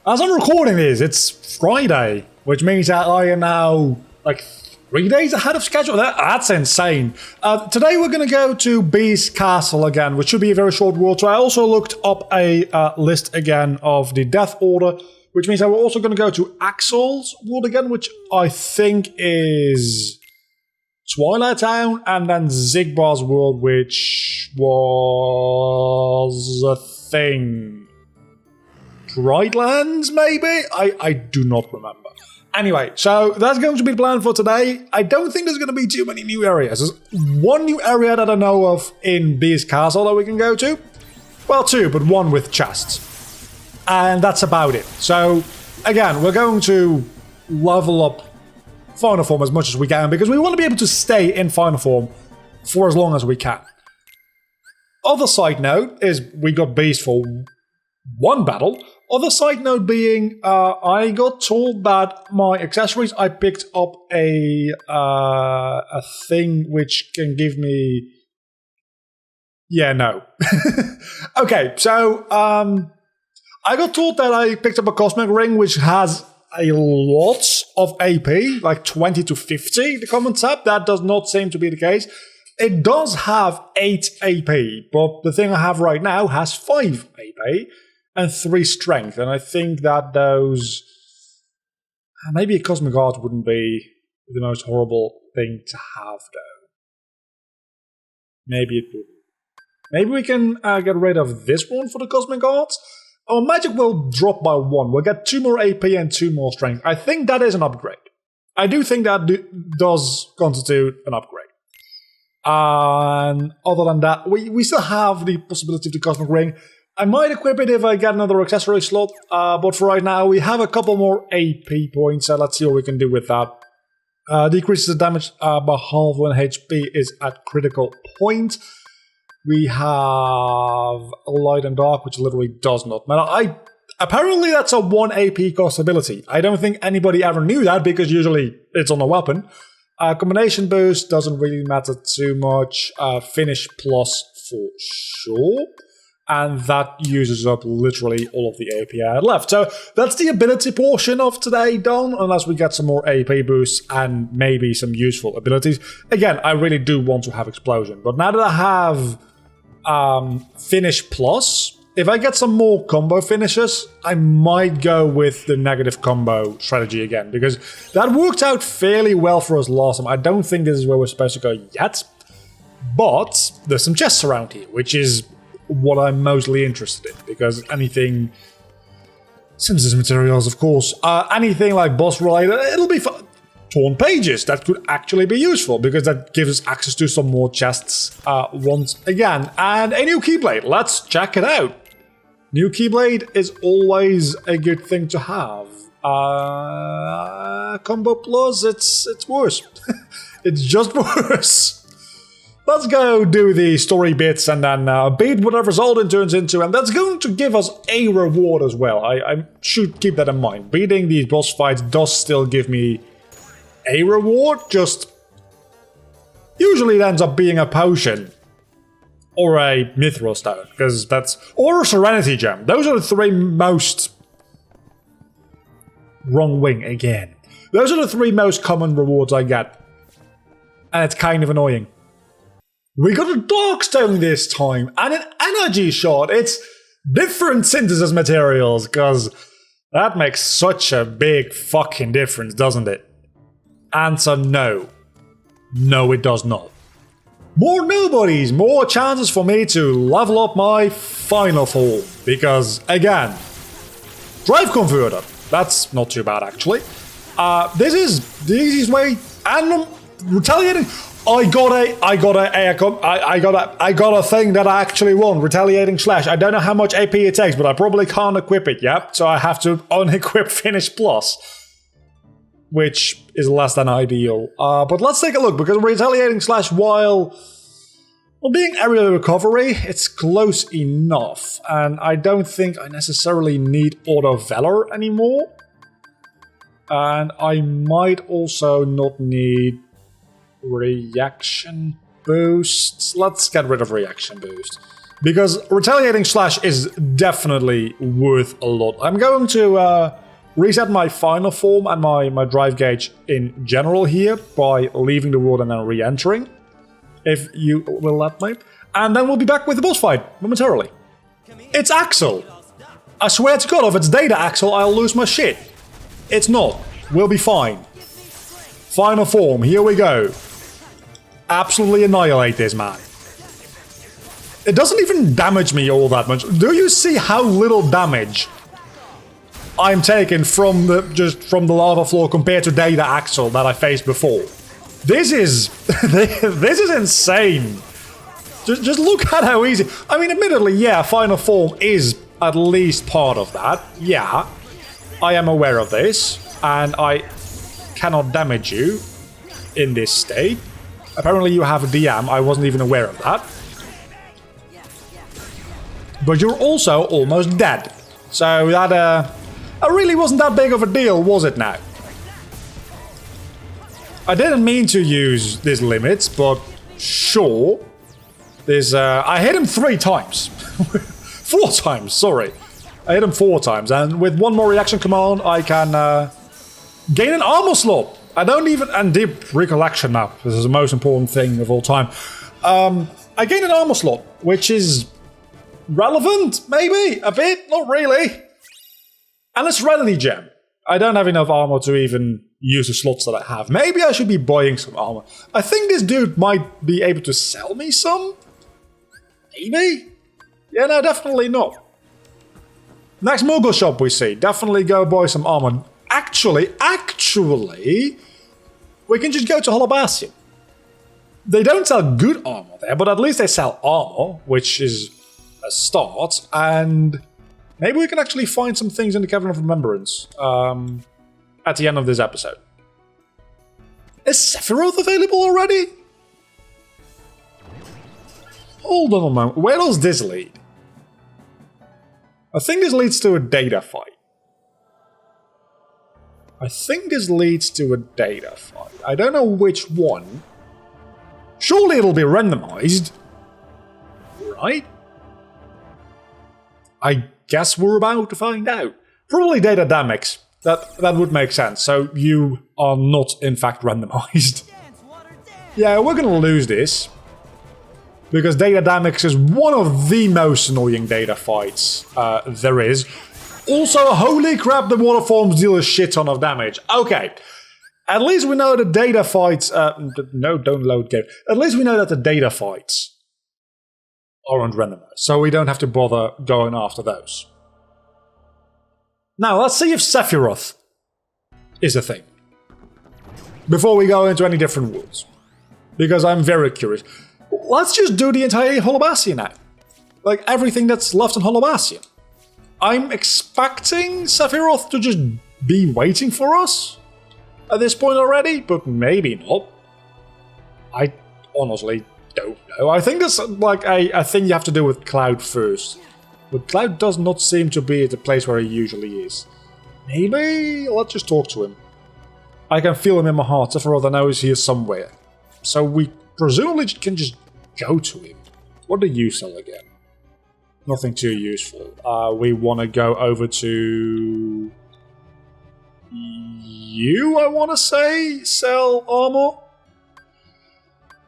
As I'm recording this, it's Friday, which means that I am now like 3 days ahead of schedule. That's insane. Today we're going to go to Bee's Castle again, which should be a very short world. So I also looked up a list again of the Death Order, which means that we're also going to go to Axel's world again, which I think is Twilight Town, and then Zigbar's world, which was a thing. Brightlands, maybe? I do not remember. Anyway, so that's going to be the plan for today. I don't think there's going to be too many new areas. There's one new area that I know of in Bee's Castle that we can go to. Well, two, but one with chests. And that's about it. So, again, we're going to level up Final Form as much as we can because we want to be able to stay in Final Form for as long as we can. Other side note is we got Beast for one battle. Other side note being, I got told that my accessories, I picked up a thing which can give me... Yeah, no. Okay, so I got told that I picked up a Cosmic Ring which has a lot of AP, like 20 to 50, the common tab. That does not seem to be the case. It does have 8 AP, but the thing I have right now has 5 AP. And 3 strength, and I think that those... Maybe a Cosmic Art wouldn't be the most horrible thing to have, though. Maybe it wouldn't. Maybe we can get rid of this one for the Cosmic Arts. Our magic will drop by 1. We'll get 2 more AP and 2 more strength. I think that is an upgrade. I do think that does constitute an upgrade. And other than that, we still have the possibility of the Cosmic Ring. I might equip it if I get another accessory slot, but for right now we have a couple more AP points, so let's see what we can do with that. Decreases the damage by half when HP is at critical point. We have Light and Dark, which literally does not matter. Apparently that's a 1 AP cost ability. I don't think anybody ever knew that, because usually it's on a weapon. Combination boost doesn't really matter too much. Finish plus for sure. And that uses up literally all of the AP I had left. So that's the ability portion of today done, unless we get some more AP boosts and maybe some useful abilities. Again, I really do want to have Explosion. But now that I have Finish Plus, if I get some more combo finishes, I might go with the negative combo strategy again. Because that worked out fairly well for us last time. I don't think this is where we're supposed to go yet. But there's some chests around here, which is what I'm mostly interested in, because anything synthesis materials, of course, anything like boss related, it'll be fun. Torn pages, that could actually be useful, because that gives us access to some more chests once again. And a new Keyblade, let's check it out. New Keyblade is always a good thing to have. Combo plus, it's worse. It's just worse. Let's go do the story bits and then beat whatever Zolden turns into, and that's going to give us a reward as well. I should keep that in mind. Beating these boss fights does still give me a reward, just usually it ends up being a potion or a Mithril Stone, because that's... or a Serenity Gem. Those are the 3 most... Wrong wing again. Those are the 3 most common rewards I get. And it's kind of annoying. We got a Dark Stone this time, and an Energy Shot. It's different synthesis materials, because that makes such a big fucking difference, doesn't it? Answer no. No, it does not. More nobodies, more chances for me to level up my Final Form, because, again, Drive Converter. That's not too bad, actually. This is the easiest way, and retaliating... I got a thing that I actually want, Retaliating Slash. I don't know how much AP it takes, but I probably can't equip it yet, so I have to unequip Finish Plus, which is less than ideal. But let's take a look, because Retaliating Slash, while being aerial recovery, it's close enough, and I don't think I necessarily need Auto Valor anymore. And I might also not need Reaction Boost. Let's get rid of Reaction Boost. Because retaliating slash is definitely worth a lot. I'm going to reset my final form and my drive gauge in general here by leaving the world and then re-entering, if you will let me. And then we'll be back with the boss fight momentarily. It's Axel! I swear to God, if it's Data Axel, I'll lose my shit. It's not. We'll be fine. Final form, here we go. Absolutely annihilate this man. It doesn't even damage me all that much. Do you see how little damage I'm taking from the lava floor compared to Data Axel that I faced before? This is this is insane. Just look at how easy. I mean, admittedly, yeah, final form is at least part of that. Yeah, I am aware of this, and I cannot damage you in this state. Apparently, you have a DM. I wasn't even aware of that. But you're also almost dead. So that really wasn't that big of a deal, was it now? I didn't mean to use these limits, but sure. I hit him 3 times. 4 times, sorry. I hit him 4 times, and with one more reaction command, I can gain an armor slot. I don't even... And deep recollection map. This is the most important thing of all time. I gain an armor slot, which is... relevant, maybe? A bit? Not really. And a Serenity Gem. I don't have enough armor to even use the slots that I have. Maybe I should be buying some armor. I think this dude might be able to sell me some? Maybe? Yeah, no, definitely not. Next Moogle shop we see. Definitely go buy some armor. Actually, we can just go to Holobasian. They don't sell good armor there, but at least they sell armor, which is a start, and maybe we can actually find some things in the Cavern of Remembrance at the end of this episode. Is Sephiroth available already? Hold on a moment. Where does this lead? I think this leads to a data fight. I don't know which one. Surely it'll be randomized. Right? I guess we're about to find out. Probably data dynamics. That would make sense. So you are not, in fact, randomized. Yeah, we're gonna lose this. Because data dynamics is one of the most annoying data fights there is. Also, holy crap, the water forms deal a shit ton of damage. Okay. At least we know the data fights... no, don't load game. At least we know that the data fights aren't randomized, so we don't have to bother going after those. Now, let's see if Sephiroth is a thing. Before we go into any different worlds. Because I'm very curious. Let's just do the entire Holobasian now. Like, everything that's left in Holobasian. I'm expecting Sephiroth to just be waiting for us at this point already, but maybe not. I honestly don't know. I think that's like a thing you have to do with Cloud first. But Cloud does not seem to be at the place where he usually is. Maybe let's just talk to him. I can feel him in my heart. Sephiroth, I know he's here somewhere. So we presumably can just go to him. What do you sell again? Nothing too useful. We want to go over to... you, I want to say? Sell armor?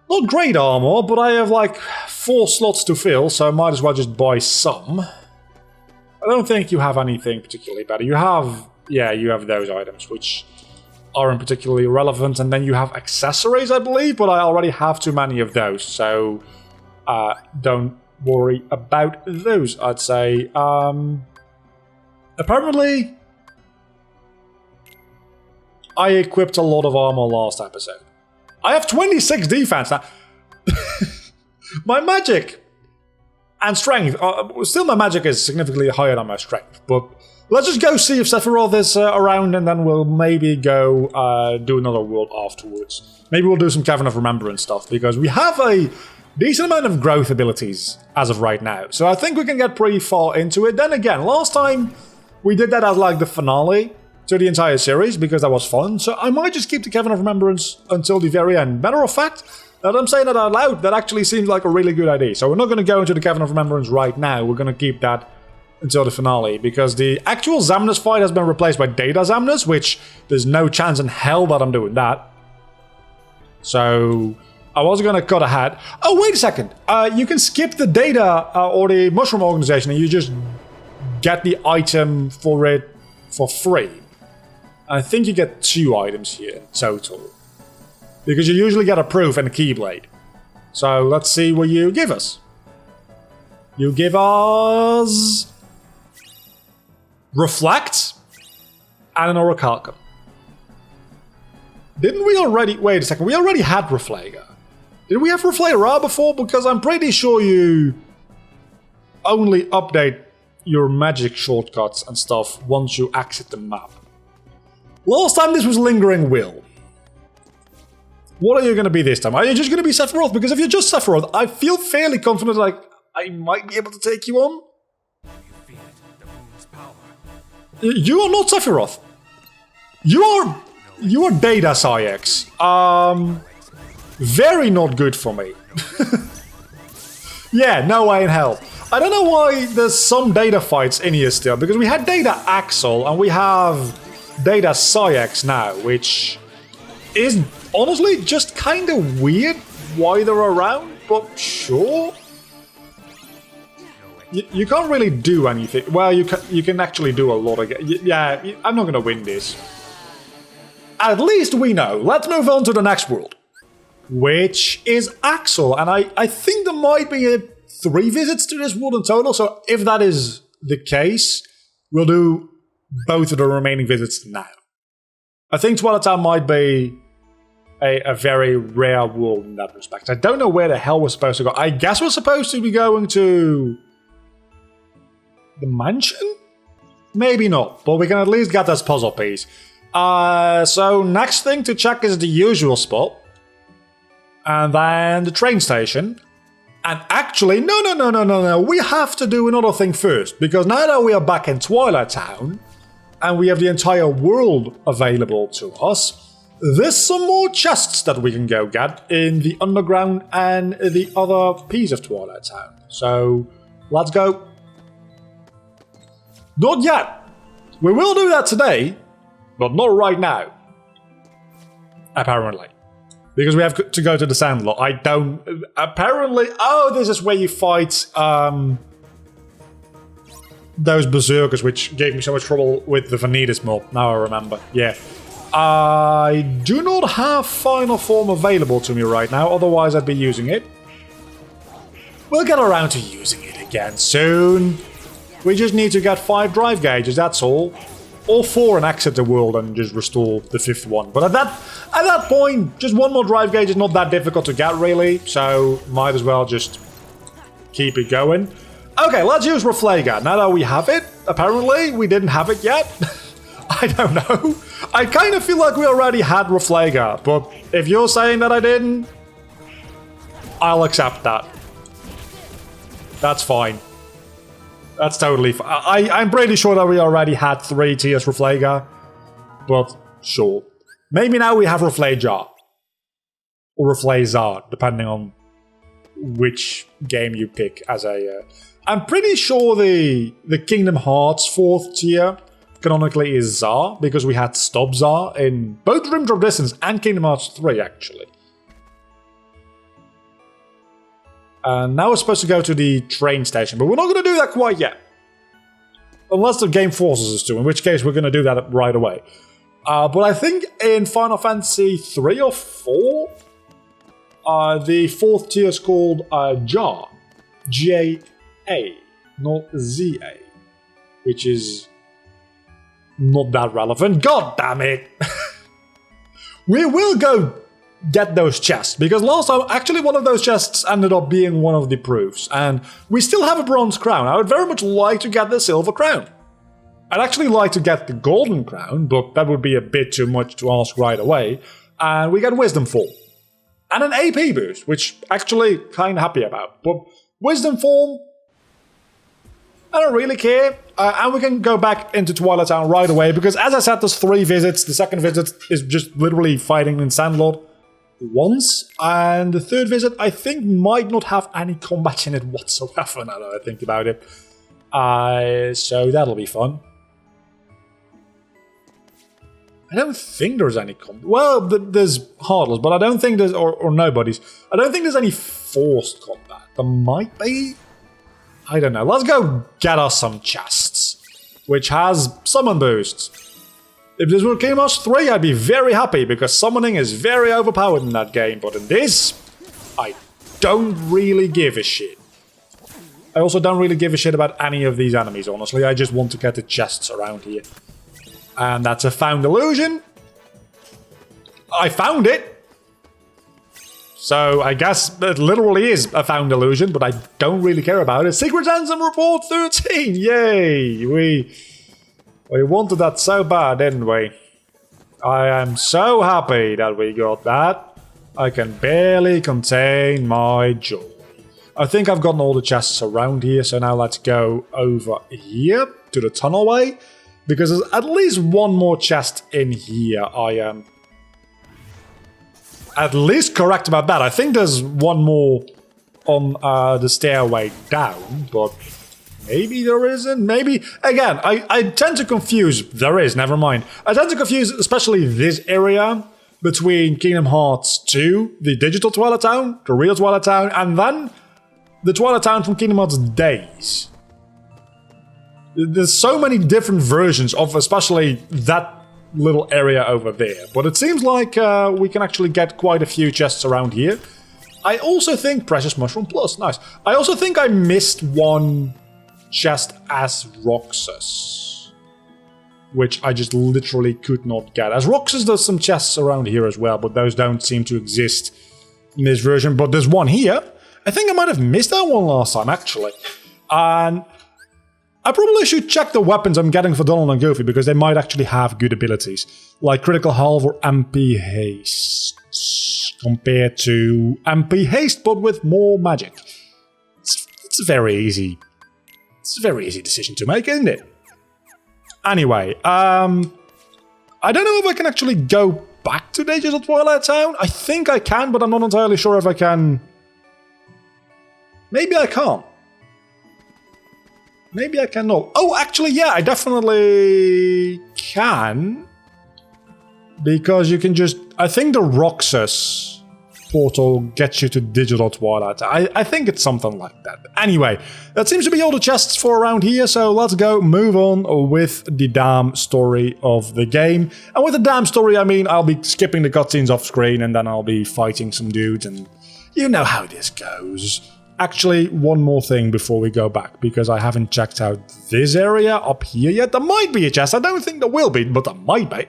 Not great armor, but I have like 4 slots to fill, so I might as well just buy some. I don't think you have anything particularly better. You have... yeah, you have those items, which aren't particularly relevant, and then you have accessories, I believe, but I already have too many of those, so don't worry about those, I'd say. Apparently, I equipped a lot of armor last episode. I have 26 defense now. My magic and strength, still my magic is significantly higher than my strength, but let's just go see if Sephiroth is around, and then we'll maybe go do another world afterwards. Maybe we'll do some Cavern of Remembrance stuff, because we have a decent amount of growth abilities as of right now. So I think we can get pretty far into it. Then again, last time we did that as like the finale to the entire series, because that was fun. So I might just keep the Cavern of Remembrance until the very end. Matter of fact, Now that I'm saying that out loud, that actually seems like a really good idea. So we're not going to go into the Cavern of Remembrance right now. We're going to keep that until the finale, because the actual Xamnas fight has been replaced by Data Xamnas, which there's no chance in hell that I'm doing that. So I was going to cut ahead. Oh, wait a second. You can skip the data or the mushroom organization and you just get the item for it for free. I think you get 2 items here in total, because you usually get a proof and a keyblade. So let's see what you give us. You give us Reflect and an Orichalcum. Didn't we already... Wait a second, we already had Reflager. Did we have Reflager before? Because I'm pretty sure you only update your magic shortcuts and stuff once you exit the map. Last time this was Lingering Will. What are you going to be this time? Are you just going to be Sephiroth? Because if you're just Sephiroth, I feel fairly confident like I might be able to take you on. You are not Sephiroth. You are Data Syx. Very not good for me. Yeah, no way in hell. I don't know why there's some Data fights in here still, because we had Data Axel and we have Data Syx now, which is honestly just kind of weird why they're around, but sure. You can't really do anything. Well, you can actually do a lot of... Yeah, I'm not going to win this. At least we know. Let's move on to the next world, which is Axel. And I think there might be 3 visits to this world in total. So if that is the case, we'll do both of the remaining visits now. I think Twilight Town might be a very rare world in that respect. I don't know where the hell we're supposed to go. I guess we're supposed to be going to the mansion? Maybe not, but we can at least get this puzzle piece. So next thing to check is the usual spot. And then the train station. And actually, no. We have to do another thing first. Because now that we are back in Twilight Town, and we have the entire world available to us, there's some more chests that we can go get in the underground and the other piece of Twilight Town. So, let's go. Not yet. We will do that today, but not right now. Apparently. Because we have to go to the Sandlot. I don't... Apparently... Oh, this is where you fight those berserkers, which gave me so much trouble with the Vanitas mob. Now I remember. Yeah. I do not have Final Form available to me right now, otherwise I'd be using it. We'll get around to using it again soon. We just need to get 5 drive gauges, that's all. Or 4 and exit the world and just restore the 5th one. But at that point, just 1 more drive gauge is not that difficult to get, really. So, might as well just keep it going. Okay, let's use Reflager. Now that we have it, apparently we didn't have it yet. I don't know. I kind of feel like we already had Reflager. But if you're saying that I didn't, I'll accept that. That's fine. That's totally fine. I'm pretty sure that we already had 3 tiers Reflager, but sure. Maybe now we have Reflager. Or Reflazer, depending on which game you pick as a... I'm pretty sure the Kingdom Hearts 4th tier canonically is Zar, because we had Stop Zar in both Rim Drop Distance and Kingdom Hearts 3, actually. Now we're supposed to go to the train station, but we're not going to do that quite yet. Unless the game forces us to, in which case we're going to do that right away. But I think in Final Fantasy 3 or 4, the 4th tier is called Jar. J-A, not Z-A. Which is not that relevant. God damn it! We will go get those chests, because last time actually one of those chests ended up being one of the proofs, and we still have a bronze crown. I would very much like to get the silver crown. I'd actually like to get the golden crown, but that would be a bit too much to ask right away. And we got Wisdom Form and an AP boost, which actually kind of happy about. But Wisdom Form, I don't really care. And we can go back into Twilight Town right away, because as I said, there's 3 visits. The second visit is just literally fighting in Sandlot. once. And the third visit, I think, might not have any combat in it whatsoever now that I think about it. So that'll be fun. I don't think there's any combat. Well, there's hardless, but I don't think there's... Or nobodies. I don't think there's any forced combat. There might be. I don't know. Let's go get us some chests, which has summon boosts. If this were Kingdom Hearts 3, I'd be very happy, because summoning is very overpowered in that game. But in this, I don't really give a shit. I also don't really give a shit about any of these enemies, honestly. I just want to get the chests around here. And that's a found illusion. I found it. So I guess it literally is a found illusion, but I don't really care about it. Secret Anthem Report 13! Yay! We wanted that so bad, didn't we? I am so happy that we got that. I can barely contain my joy. I think I've gotten all the chests around here, so now let's go over here to the tunnelway. Because there's at least one more chest in here. I am at least correct about that. I think there's one more on the stairway down, but maybe there isn't. Maybe, again, I tend to confuse. There is, never mind. I tend to confuse especially this area between Kingdom Hearts 2, the digital Twilight Town, the real Twilight Town, and then the Twilight Town from Kingdom Hearts Days. There's so many different versions of especially that little area over there. But it seems like we can actually get quite a few chests around here. I also think Precious Mushroom Plus, nice. I also think I missed one chest as Roxas, which I just literally could not get. As Roxas, there's some chests around here as well, but those don't seem to exist in this version. But there's one here. I think I might have missed that one last time, actually. And I probably should check the weapons I'm getting for Donald and Goofy, because they might actually have good abilities, like Critical Health or MP Haste, compared to MP Haste, but with more magic. It's a very easy. It's a very easy decision to make, isn't it? Anyway, I don't know if I can actually go back to Digital Twilight Town. I think I can, but I'm not entirely sure if I can. Maybe I can't. Maybe I cannot. Oh, actually, yeah, I definitely can. Because you can just... I think the Roxas portal gets you to Digital Twilight. I think it's something like that. Anyway, that seems to be all the chests for around here, so let's go move on with the damn story of the game. And with the damn story, I mean I'll be skipping the cutscenes off screen, and then I'll be fighting some dudes, and you know how this goes. Actually, one more thing before we go back, because I haven't checked out this area up here yet. There might be a chest. I don't think there will be, but there might be.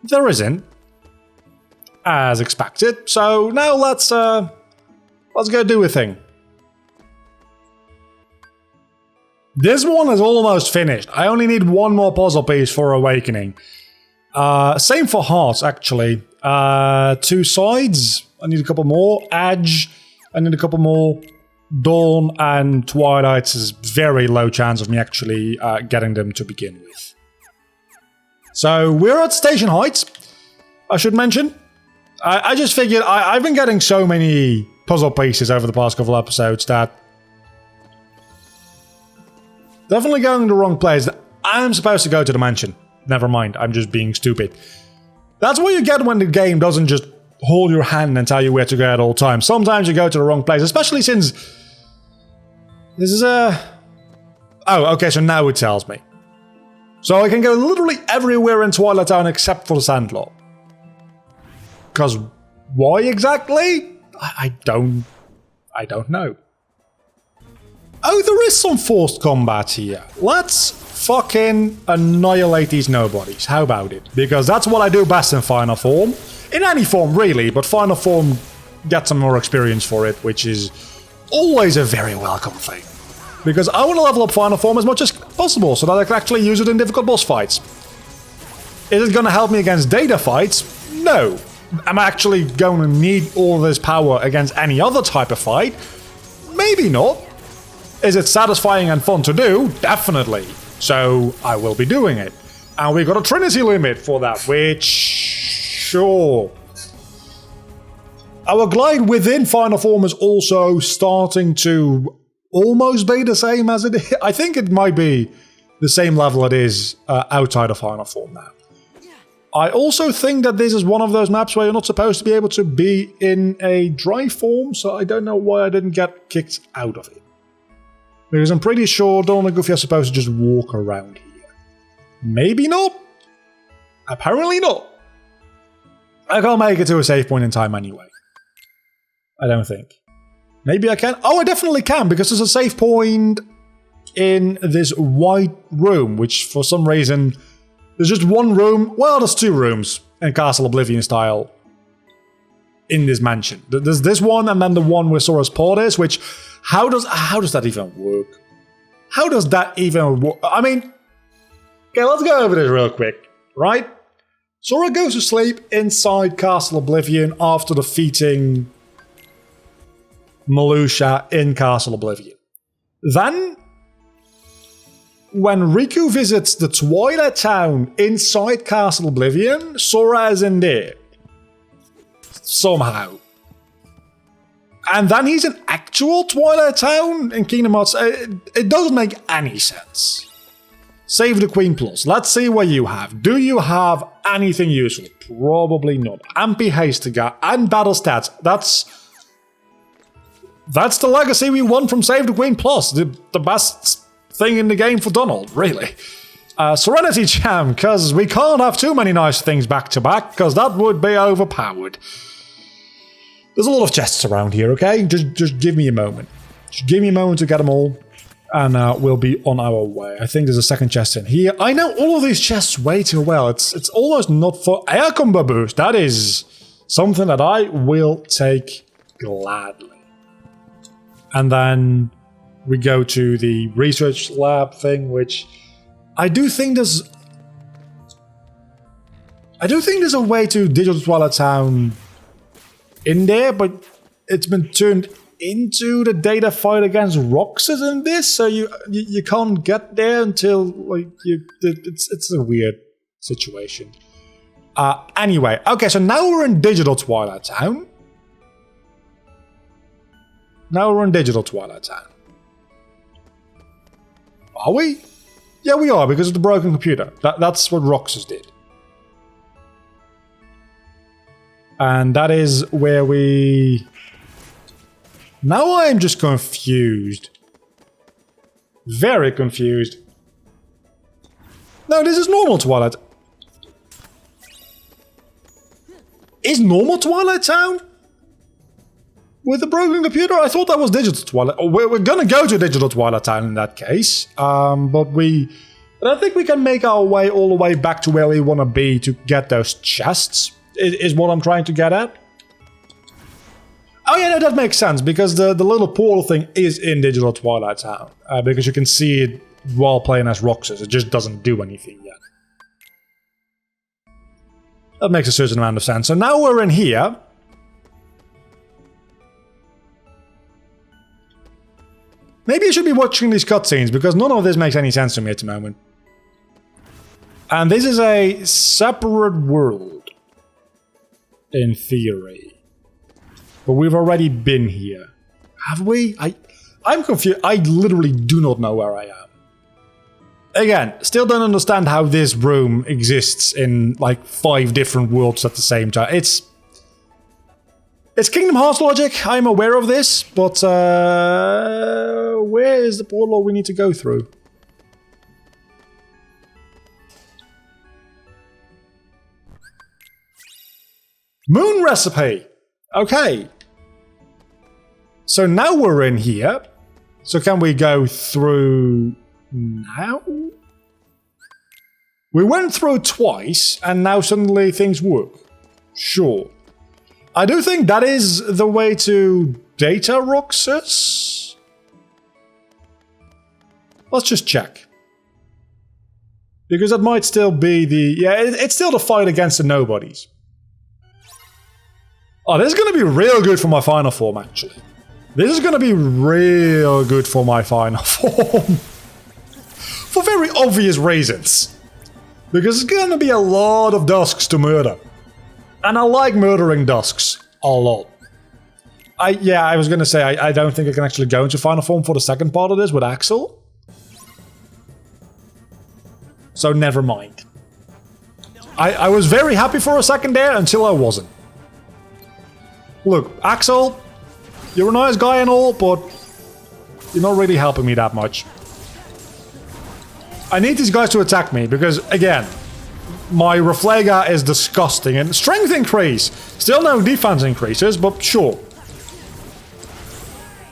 There isn't, as expected. So now let's go do a thing. This one is almost finished. I only need one more puzzle piece for Awakening. Same for Hearts, actually. 2 sides. I need a couple more. Edge. I need a couple more. Dawn and Twilight is very low chance of me actually getting them to begin with. So we're at Station Heights, I should mention. I just figured I've been getting so many puzzle pieces over the past couple episodes that definitely going to the wrong place. I'm supposed to go to the mansion. Never mind, I'm just being stupid. That's what you get when the game doesn't just hold your hand and tell you where to go at all times. Sometimes you go to the wrong place, especially since this is a... Oh, okay, so now it tells me. So I can go literally everywhere in Twilight Town except for the Sandlot. Because why exactly? I don't know. Oh, there is some forced combat here. Let's fucking annihilate these nobodies. How about it? Because that's what I do best in Final Form. In any form, really, but Final Form gets some more experience for it, which is always a very welcome thing. Because I want to level up Final Form as much as possible, so that I can actually use it in difficult boss fights. Is it going to help me against data fights? No. Am I actually going to need all this power against any other type of fight? Maybe not. Is it satisfying and fun to do? Definitely. So I will be doing it. And we got a Trinity limit for that, which... Sure. Our glide within final form is also starting to almost be the same as it is. I think it might be the same level it is outside of final form now. I also think that this is one of those maps where you're not supposed to be able to be in a dry form, so I don't know why I didn't get kicked out of it. Because I'm pretty sure Donald and Goofy are supposed to just walk around here. Maybe not. Apparently not. I can't make it to a save point in time anyway. I don't think. Maybe I can. Oh, I definitely can, because there's a save point in this white room, which for some reason... There's just one room. Well, there's two rooms in Castle Oblivion style in this mansion. There's this one and then the one where Sora's pod is, which... How does that even work? How does that even work? I mean... Okay, let's go over this real quick, right? Sora goes to sleep inside Castle Oblivion after defeating Melusha in Castle Oblivion. Then, when Riku visits the Twilight Town inside Castle Oblivion, Sora is in there. Somehow. And then he's in actual Twilight Town in Kingdom Hearts. It doesn't make any sense. Save the Queen Plus. Let's see what you have. Do you have anything useful? Probably not. MP Hastiga and Battle Stats. That's the legacy we want from Save the Queen Plus. The best thing in the game for Donald, really. Serenity Gem, because we can't have too many nice things back to back, because that would be overpowered. There's a lot of chests around here, okay? Just give me a moment. Just give me a moment to get them all. And we'll be on our way. I think there's a second chest in here. I know all of these chests way too well. It's almost not for air combo boost. That is something that I will take gladly. And then we go to the research lab thing, which I do think there's a way to Digital Twilight Town in there, but it's been turned into the data fight against Roxas in this, so you can't get there until like it's a weird situation. Anyway, okay, so now we're in Digital Twilight Town. Now we're in Digital Twilight Town. Are we? Yeah, we are, because of the broken computer. That's what Roxas did. And that is where we... Now I am just confused. Very confused. No, this is normal Twilight. Is normal Twilight Town? With the broken computer? I thought that was Digital Twilight. Oh, we're gonna go to Digital Twilight Town in that case. But I think we can make our way all the way back to where we want to be to get those chests. Is what I'm trying to get at. Oh yeah, no, that makes sense, because the little portal thing is in Digital Twilight Town. Because you can see it while playing as Roxas. It just doesn't do anything yet. That makes a certain amount of sense. So now we're in here. Maybe you should be watching these cutscenes, because none of this makes any sense to me at the moment. And this is a separate world. In theory. But we've already been here. Have we? I'm confused. I literally do not know where I am. Again, still don't understand how this room exists in like 5 different worlds at the same time. It's Kingdom Hearts logic. I'm aware of this, but where is the portal we need to go through? Moon recipe! Okay. So now we're in here. So can we go through now? We went through twice, and now suddenly things work. Sure. I do think that is the way to Data Roxas. Let's just check. Because that might still be the... Yeah, it's still the fight against the nobodies. Oh, this is going to be real good for my final form, actually. This is going to be real good for my final form. For very obvious reasons. Because it's going to be a lot of dusks to murder. And I like murdering dusks a lot. I was going to say, I don't think I can actually go into final form for the second part of this with Axel. So never mind. I was very happy for a second there until I wasn't. Look, Axel, you're a nice guy and all, but you're not really helping me that much. I need these guys to attack me because, again, my Reflega is disgusting. And strength increase. Still no defense increases, but sure.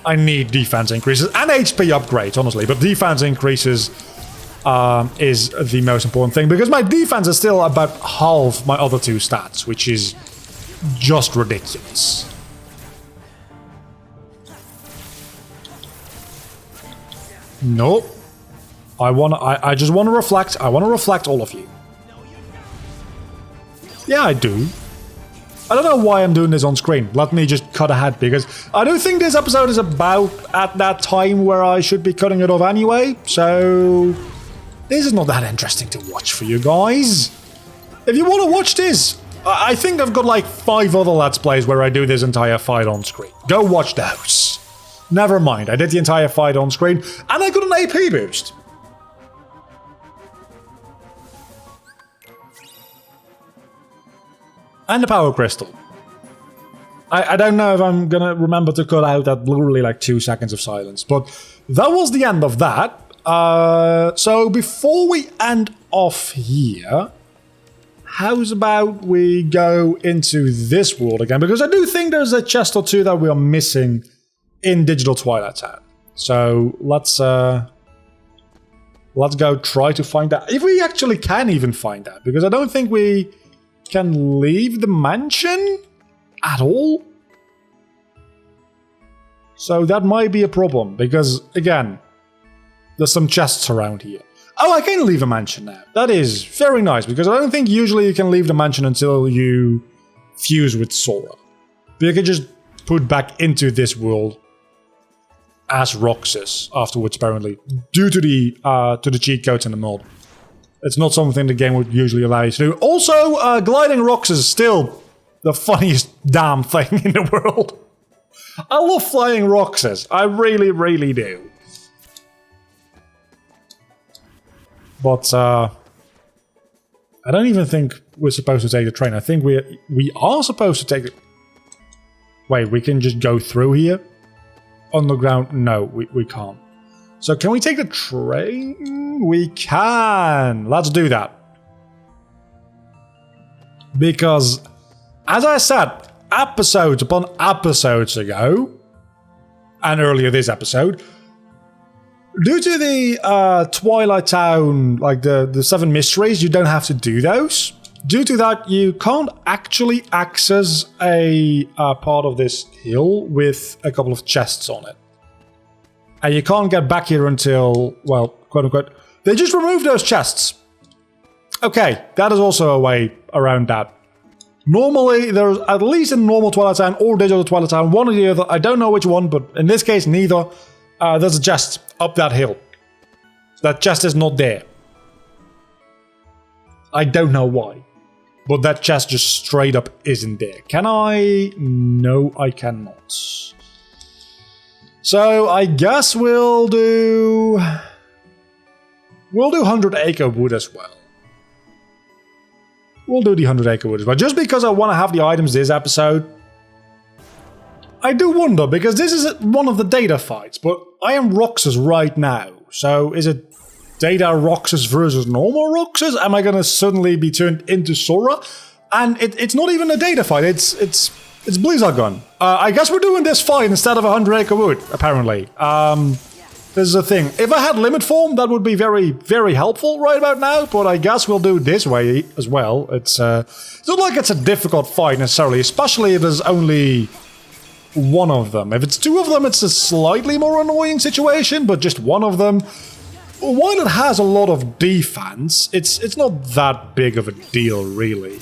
I need defense increases and HP upgrades, honestly. But defense increases is the most important thing. Because my defense is still about half my other two stats, which is just ridiculous. Nope. I just want to reflect. I want to reflect all of you. Yeah, I do. I don't know why I'm doing this on screen. Let me just cut ahead, because I do think this episode is about at that time where I should be cutting it off anyway. So this is not that interesting to watch for you guys. If you want to watch this, I think I've got like 5 other Let's Plays where I do this entire fight on screen. Go watch those. Never mind, I did the entire fight on screen, and I got an AP boost. And the power crystal. I don't know if I'm gonna remember to cut out that literally like 2 seconds of silence, but that was the end of that. So before we end off here, how's about we go into this world again? Because I do think there's a chest or two that we are missing in Digital Twilight Town. So let's go try to find that. If we actually can even find that, because I don't think we can leave the mansion at all. So that might be a problem, because again, there's some chests around here. Oh, I can leave a mansion now. That is very nice, because I don't think usually you can leave the mansion until you fuse with Sora. But you can just put back into this world as Roxas afterwards, apparently, due to the cheat codes in the mod. It's not something the game would usually allow you to do. Also, gliding rocks is still the funniest damn thing in the world. I love flying Roxas. I really, really do. But I don't even think we're supposed to take the train. I think we are supposed to take it. Wait, we can just go through here? Underground? No, we can't. So can we take the train? We can. Let's do that. Because, as I said, episodes upon episodes ago, and earlier this episode, due to the Twilight Town, like the 7 mysteries, you don't have to do those. Due to that, you can't actually access a part of this hill with a couple of chests on it. And you can't get back here until, well, quote-unquote, they just removed those chests. Okay, that is also a way around that. Normally, there's at least in normal Twilight Town or Digital Twilight Town, one or the other, I don't know which one, but in this case, neither. There's a chest up that hill. That chest is not there. I don't know why. But that chest just straight up isn't there. Can I? No, I cannot. So I guess we'll do 100 Acre Wood as well. We'll do the 100 Acre Wood as well. Just because I want to have the items this episode. I do wonder, because this is one of the Data fights, but I am Roxas right now. So is it Data Roxas versus normal Roxas? Am I going to suddenly be turned into Sora? And it's not even a Data fight, it's Blizzagon. I guess we're doing this fight instead of 100 Acre Wood, apparently. This is a thing. If I had limit form, that would be very, very helpful right about now, but I guess we'll do it this way as well. It's not like it's a difficult fight necessarily, especially if there's only one of them. If it's 2 of them, it's a slightly more annoying situation, but just one of them, while it has a lot of defense, it's not that big of a deal, really.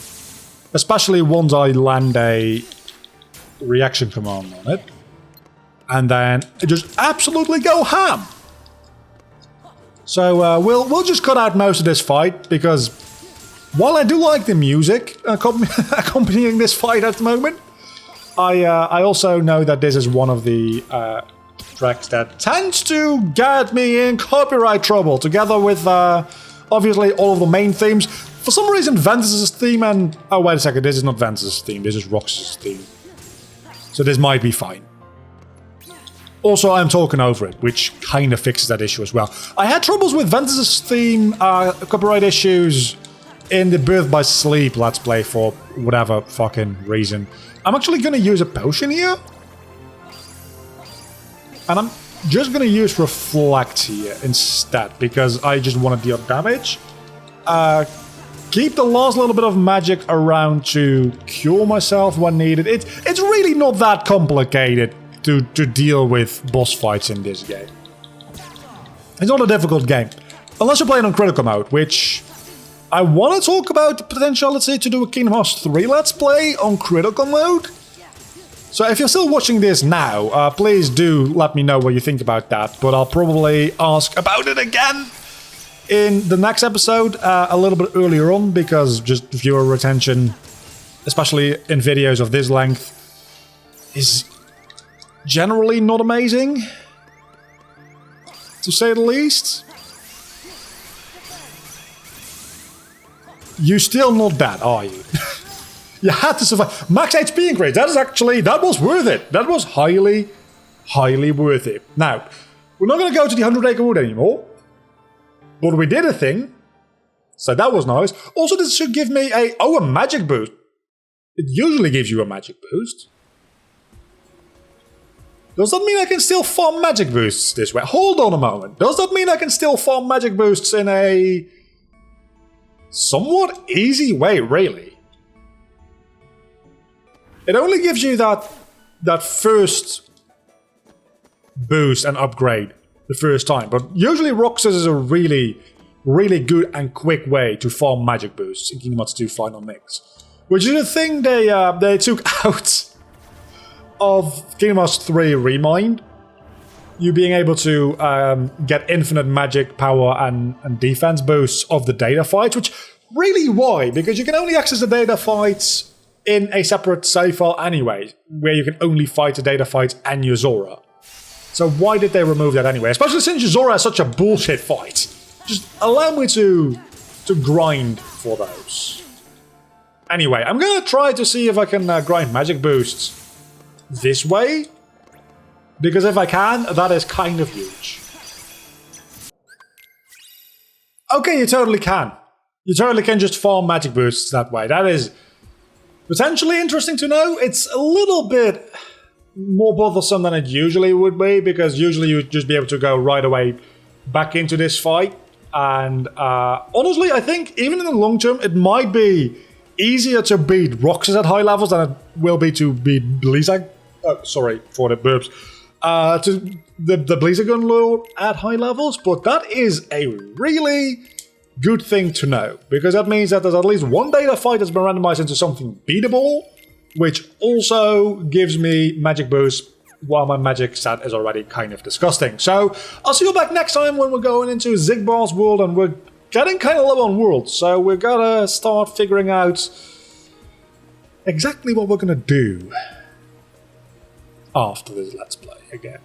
Especially once I land a reaction command on it. And then just absolutely go ham. So we'll just cut out most of this fight, because While I do like the music accompanying this fight at the moment, I also know that this is one of the tracks that tends to get me in copyright trouble, together with obviously all of the main themes. For some reason, Ventus's theme and... Oh, wait a second, this is not Ventus's theme, this is Rox's theme. So this might be fine. Also, I'm talking over it, which kind of fixes that issue as well. I had troubles with Ventus's theme, copyright issues in the Birth by Sleep Let's Play for whatever fucking reason. I'm actually going to use a potion here. And I'm just going to use Reflect here instead, because I just want to deal damage. Keep the last little bit of magic around to cure myself when needed. It's really not that complicated to deal with boss fights in this game. It's not a difficult game. Unless you're playing on critical mode, which... I want to talk about the potentiality to do a Kingdom Hearts 3 Let's Play on critical mode. So if you're still watching this now, please do let me know what you think about that. But I'll probably ask about it again in the next episode, a little bit earlier on, because just viewer retention, especially in videos of this length, is generally not amazing, to say the least. You still not dead, are you? You had to survive. Max HP increase, that was worth it. That was highly, highly worth it. Now, we're not going to go to the 100 Acre Wood anymore. But we did a thing. So that was nice. Also, this should give me a magic boost. It usually gives you a magic boost. Does that mean I can still farm magic boosts this way? Hold on a moment. Does that mean I can still farm magic boosts in a... somewhat easy way, really? It only gives you that first boost and upgrade the first time, but usually Roxas is a really, really good and quick way to farm magic boosts in Kingdom Hearts 2 Final Mix, which is a thing they took out of Kingdom Hearts 3 Remind. You being able to get infinite magic power and defense boosts of the data fights, which really why? Because you can only access the data fights in a separate save file anyway, where you can only fight the data fights and Yozora. So why did they remove that anyway? Especially since Yozora is such a bullshit fight. Just allow me to grind for those. Anyway, I'm gonna try to see if I can grind magic boosts this way. Because if I can, that is kind of huge. Okay, you totally can. You totally can just farm magic boosts that way. That is potentially interesting to know. It's a little bit more bothersome than it usually would be, because usually you'd just be able to go right away back into this fight. And honestly, I think even in the long term, it might be easier to beat Roxas at high levels than it will be to beat Blizzard. Sorry for the burps. To the Blizzagun Lord at high levels, but that is a really good thing to know, because that means that there's at least one data fight that's been randomized into something beatable, which also gives me magic boost while my magic stat is already kind of disgusting. So I'll see you back next time when we're going into Zigbar's world, and we're getting kind of low on worlds, so we're gonna start figuring out exactly what we're gonna do after this Let's Play again.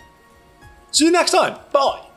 See you next time. Bye.